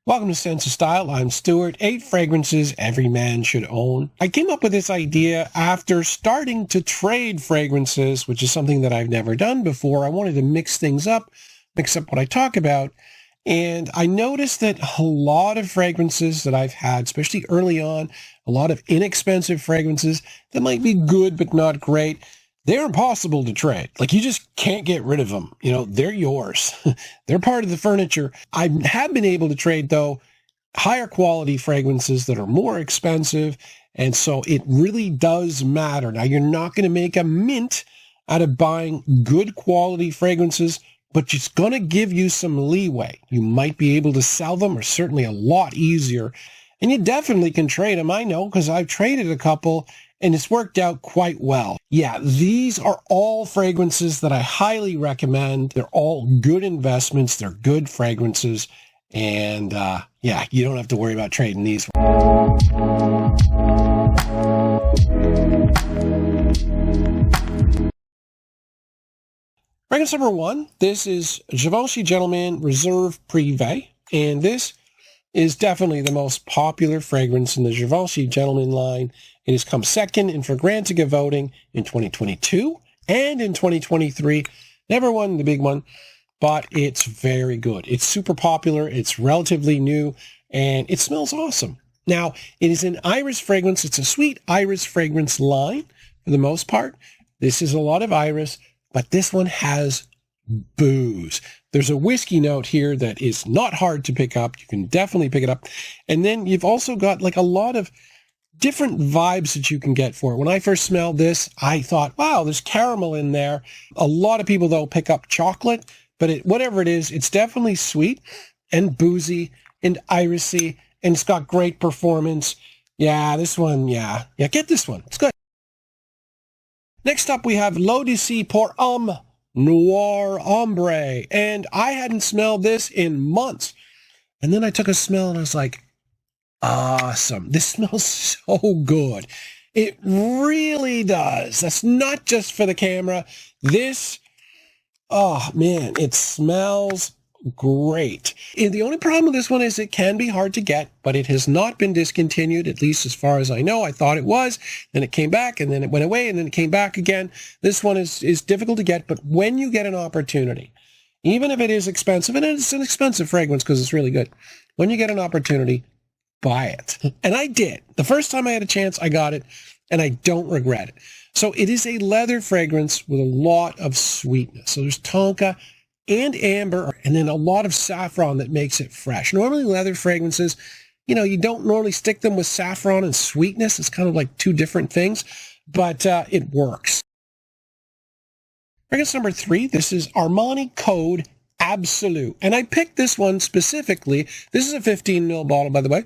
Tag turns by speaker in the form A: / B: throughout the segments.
A: Welcome to Sense of Style. I'm Stuart. 8 fragrances every man should own. I came up with this idea after starting to trade fragrances, which is something that I've never done before. I wanted to mix things up, mix up what I talk about. And I noticed that a lot of fragrances that I've had, especially early on, a lot of inexpensive fragrances that might be good but not great, they're impossible to trade. Like, you just can't get rid of them. You know, they're yours. They're part of the furniture. I have been able to trade, though, higher quality fragrances that are more expensive. And so it really does matter. Now, you're not going to make a mint out of buying good quality fragrances, but it's going to give you some leeway. You might be able to sell them, or certainly a lot easier. And you definitely can trade them. I know, because I've traded a couple and it's worked out quite well. Yeah, these are all fragrances that I highly recommend. They're all good investments. They're good fragrances. And yeah, you don't have to worry about trading these. Fragrance number 1, this is Givenchy Gentleman Reserve Privée. And this is definitely the most popular fragrance in the Givenchy Gentleman line. It has come second in Fragrantica voting in 2022 and in 2023. Never won the big one, but it's very good. It's super popular. It's relatively new, and it smells awesome. Now, it is an iris fragrance. It's a sweet iris fragrance line for the most part. This is a lot of iris, but this one has booze. There's a whiskey note here that is not hard to pick up. You can definitely pick it up. And then you've also got like a lot of different vibes that you can get for it. When I first smelled this, I thought, wow, there's caramel in there. A lot of people, though, pick up chocolate, but whatever it is, it's definitely sweet and boozy and irisy, and it's got great performance. Yeah, this one, yeah, get this one. It's good. Next up, we have L'Odyssée pour Homme, Noir, Ambré, and I hadn't smelled this in months. And then I took a smell and I was like, awesome. This smells so good. It really does. That's not just for the camera. This, oh man, it smells great. And the only problem with this one is it can be hard to get, but it has not been discontinued, at least as far as I know. I thought it was, then it came back, and then it went away, and then it came back again. This one is difficult to get, but when you get an opportunity, even if it is expensive, and it's an expensive fragrance because it's really good, when you get an opportunity, buy it. And I did. The first time I had a chance, I got it, and I don't regret it. So it is a leather fragrance with a lot of sweetness. So there's tonka and amber, and then a lot of saffron that makes it fresh. Normally leather fragrances, you know, you don't normally stick them with saffron and sweetness. It's kind of like two different things, but it works. Fragrance number 3, this is Armani Code Absolu. And I picked this one specifically. This is a 15 ml bottle, by the way.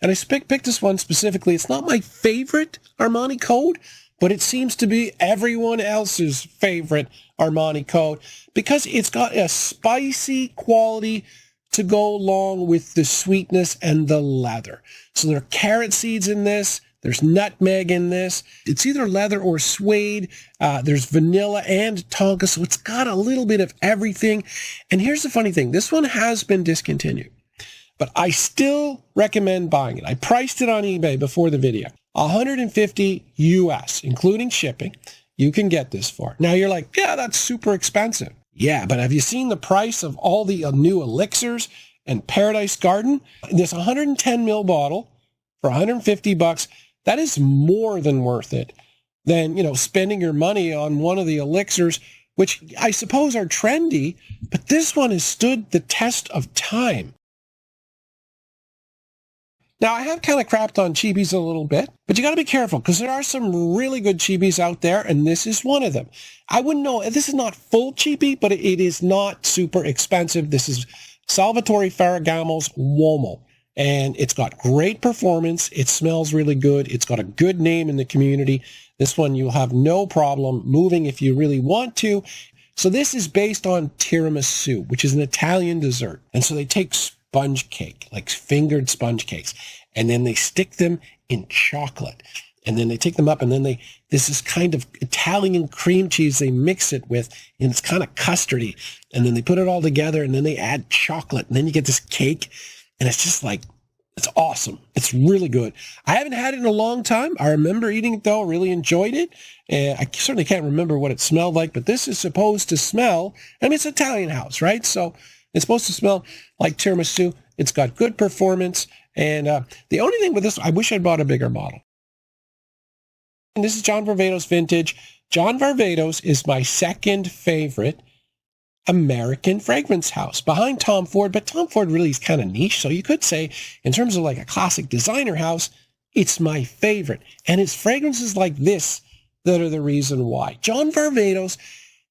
A: And I picked this one specifically. It's not my favorite Armani Code, but it seems to be everyone else's favorite Armani Code because it's got a spicy quality to go along with the sweetness and the leather. So there are carrot seeds in this. There's nutmeg in this. It's either leather or suede. There's vanilla and tonka, so it's got a little bit of everything. And here's the funny thing. This one has been discontinued, but I still recommend buying it. I priced it on eBay before the video. $150 US, including shipping, you can get this for. Now you're like, yeah, that's super expensive. Yeah, but have you seen the price of all the new elixirs and Paradise Garden? This 110 ml bottle for $150, that is more than worth it than, you know, spending your money on one of the elixirs, which I suppose are trendy, but this one has stood the test of time. Now, I have kind of crapped on cheapies a little bit, but you got to be careful because there are some really good cheapies out there, and this is one of them. I wouldn't know, this is not full cheapie, but it is not super expensive. This is Salvatore Ferragamo's Uomo, and it's got great performance. It smells really good. It's got a good name in the community. This one you'll have no problem moving if you really want to. So this is based on tiramisu, which is an Italian dessert. And so they take sponge cake, like fingered sponge cakes, and then they stick them in chocolate. And then they take them up, and then this is kind of Italian cream cheese they mix it with, and it's kind of custardy. And then they put it all together, and then they add chocolate, and then you get this cake. And it's just like, it's awesome. It's really good. I haven't had it in a long time. I remember eating it, though. Really enjoyed it. And I certainly can't remember what it smelled like, but this is supposed to smell, I mean, it's an Italian house, right? So it's supposed to smell like tiramisu. It's got good performance. And the only thing with this, I wish I'd bought a bigger bottle. And this is John Varvatos Vintage. John Varvatos is my second favorite American fragrance house behind Tom Ford, but Tom Ford really is kind of niche. So you could say, in terms of like a classic designer house, it's my favorite. And it's fragrances like this that are the reason why. John Varvatos,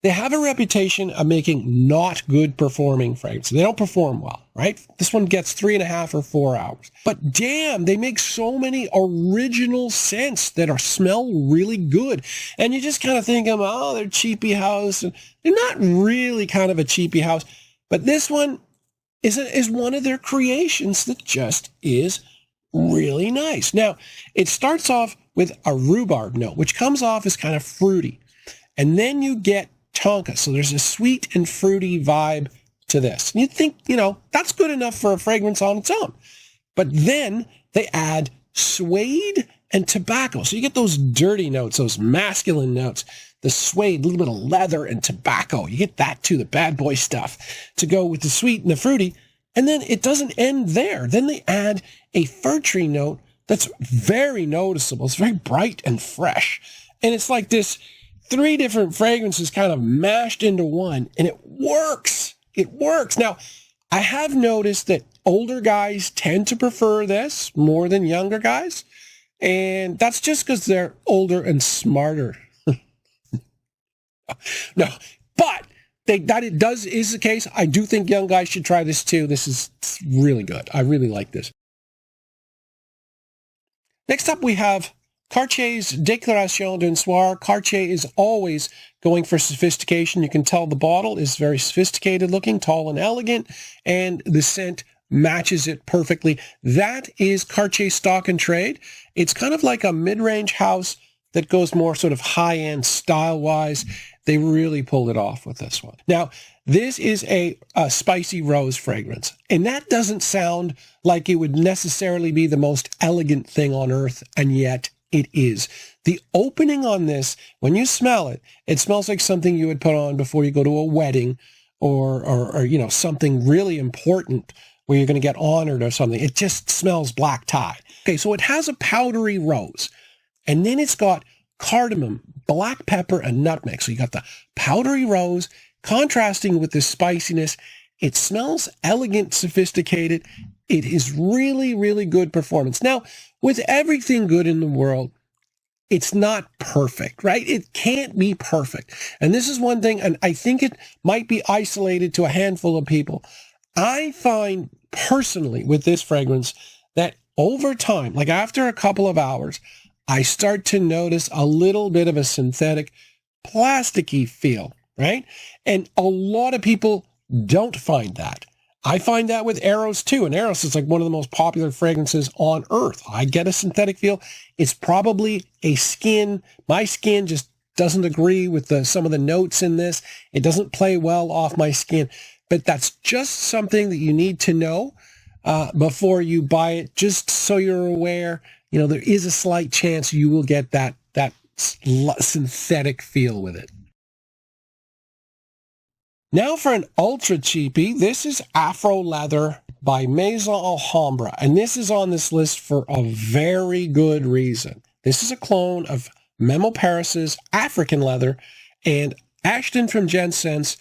A: they have a reputation of making not good performing fragrances. They don't perform well, right? This one gets 3.5 or 4 hours. But damn, they make so many original scents that smell really good. And you just kind of think of, oh, they're cheapy house. And they're not really kind of a cheapy house. But this one is one of their creations that just is really nice. Now, it starts off with a rhubarb note, which comes off as kind of fruity. And then you get tonka. So there's a sweet and fruity vibe to this. And you'd think, that's good enough for a fragrance on its own. But then they add suede and tobacco. So you get those dirty notes, those masculine notes, the suede, a little bit of leather and tobacco. You get that too, the bad boy stuff to go with the sweet and the fruity. And then it doesn't end there. Then they add a fir tree note that's very noticeable. It's very bright and fresh. And it's like this 3 different fragrances kind of mashed into one, and it works. It works. Now, I have noticed that older guys tend to prefer this more than younger guys, and that's just because they're older and smarter. No, but that it is the case. I do think young guys should try this too. This is really good. I really like this. Next up, we have Cartier's Déclaration d'un Soir. Cartier is always going for sophistication. You can tell the bottle is very sophisticated looking, tall and elegant, and the scent matches it perfectly. That is Cartier stock and trade. It's kind of like a mid-range house that goes more sort of high-end style-wise. They really pulled it off with this one. Now, this is a spicy rose fragrance, and that doesn't sound like it would necessarily be the most elegant thing on earth, and yet it is. The opening on this, when you smell it, it smells like something you would put on before you go to a wedding or something really important where you're going to get honored or something. It just smells black tie. Okay, so it has a powdery rose, and then it's got cardamom, black pepper, and nutmeg. So you got the powdery rose contrasting with the spiciness. It smells elegant, sophisticated. It is really, really good performance. Now, with everything good in the world, it's not perfect, right? It can't be perfect. And this is one thing, and I think it might be isolated to a handful of people. I find personally with this fragrance that over time, like after a couple of hours, I start to notice a little bit of a synthetic, plasticky feel, right? And a lot of people don't find that. I find that with Eros too. And Eros is like one of the most popular fragrances on earth. I get a synthetic feel. It's probably a skin. My skin just doesn't agree with some of the notes in this. It doesn't play well off my skin. But that's just something that you need to know before you buy it, just so you're aware. There is a slight chance you will get that synthetic feel with it. Now for an ultra cheapie, this is Afro Leather by Maison Alhambra, and this is on this list for a very good reason. This is a clone of Memo Paris's African Leather, and Ashton from Jensen's,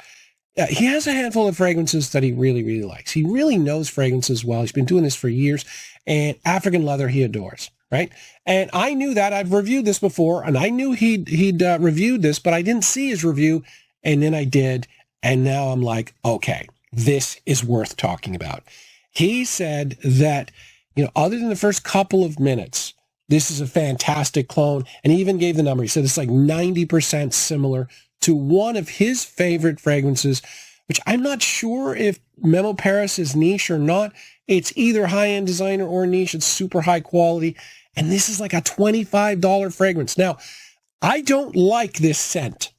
A: he has a handful of fragrances that he really, really likes. He really knows fragrances well. He's been doing this for years, and African Leather he adores, right? And I knew that. I've reviewed this before, and I knew he'd reviewed this, but I didn't see his review, and then I did. And now I'm like, okay, this is worth talking about. He said that, other than the first couple of minutes, this is a fantastic clone. And he even gave the number. He said it's like 90% similar to one of his favorite fragrances, which I'm not sure if Memo Paris is niche or not. It's either high-end designer or niche. It's super high quality. And this is like a $25 fragrance. Now, I don't like this scent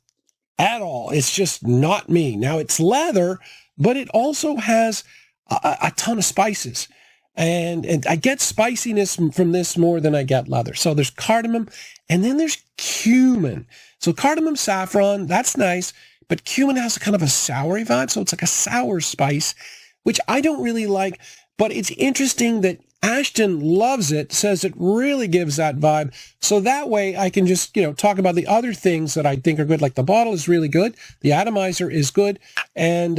A: at all. It's just not me. Now, it's leather, but it also has a ton of spices. And I get spiciness from this more than I get leather. So there's cardamom, and then there's cumin. So cardamom, saffron, that's nice, but cumin has a kind of a soury vibe, so it's like a sour spice, which I don't really like, but it's interesting that Ashton loves it, says it really gives that vibe. So that way I can just, talk about the other things that I think are good. Like the bottle is really good. The atomizer is good. And,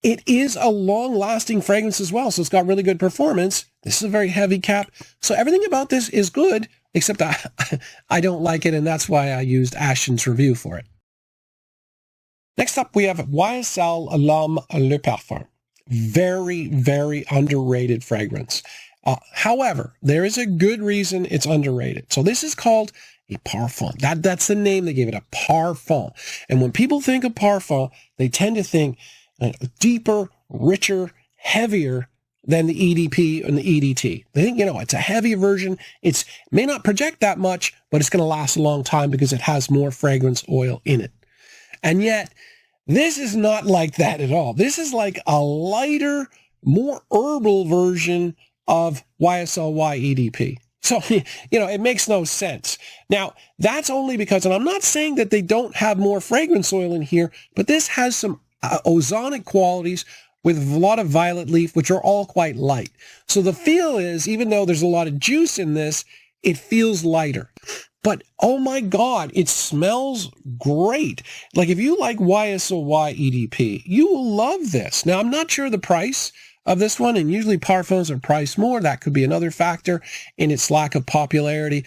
A: it is a long-lasting fragrance as well, so it's got really good performance. This is a very heavy cap. So everything about this is good, except I don't like it, and that's why I used Ashton's review for it. Next up, we have YSL L'Homme Le Parfum. Very, very underrated fragrance. However, there is a good reason it's underrated. So this is called a parfum. That's the name they gave it, a parfum. And when people think of parfum, they tend to think deeper, richer, heavier than the EDP and the EDT. They think, it's a heavy version. It may not project that much, but it's going to last a long time because it has more fragrance oil in it. And yet, this is not like that at all. This is like a lighter, more herbal version of YSL EDP. So, it makes no sense. Now, that's only because, and I'm not saying that they don't have more fragrance oil in here, but this has some ozonic qualities with a lot of violet leaf, which are all quite light. So the feel is, even though there's a lot of juice in this, it feels lighter. But, oh my God, it smells great. Like if you like YSL EDP, you will love this. Now, I'm not sure the price of this one, and usually parfums are priced more. That could be another factor in its lack of popularity.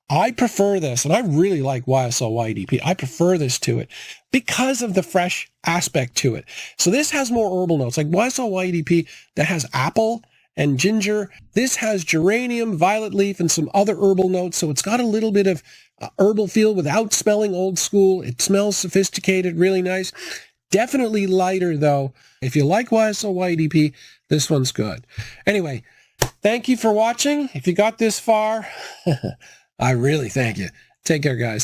A: I prefer this, and I really like YSL EDP. I prefer this to it because of the fresh aspect to it. So this has more herbal notes, like YSL EDP that has apple and ginger. This has geranium, violet leaf, and some other herbal notes. So it's got a little bit of herbal feel without smelling old school. It smells sophisticated, really nice. Definitely lighter, though. If you like YSL EDP, this one's good. Anyway, thank you for watching. If you got this far, I really thank you. Take care, guys.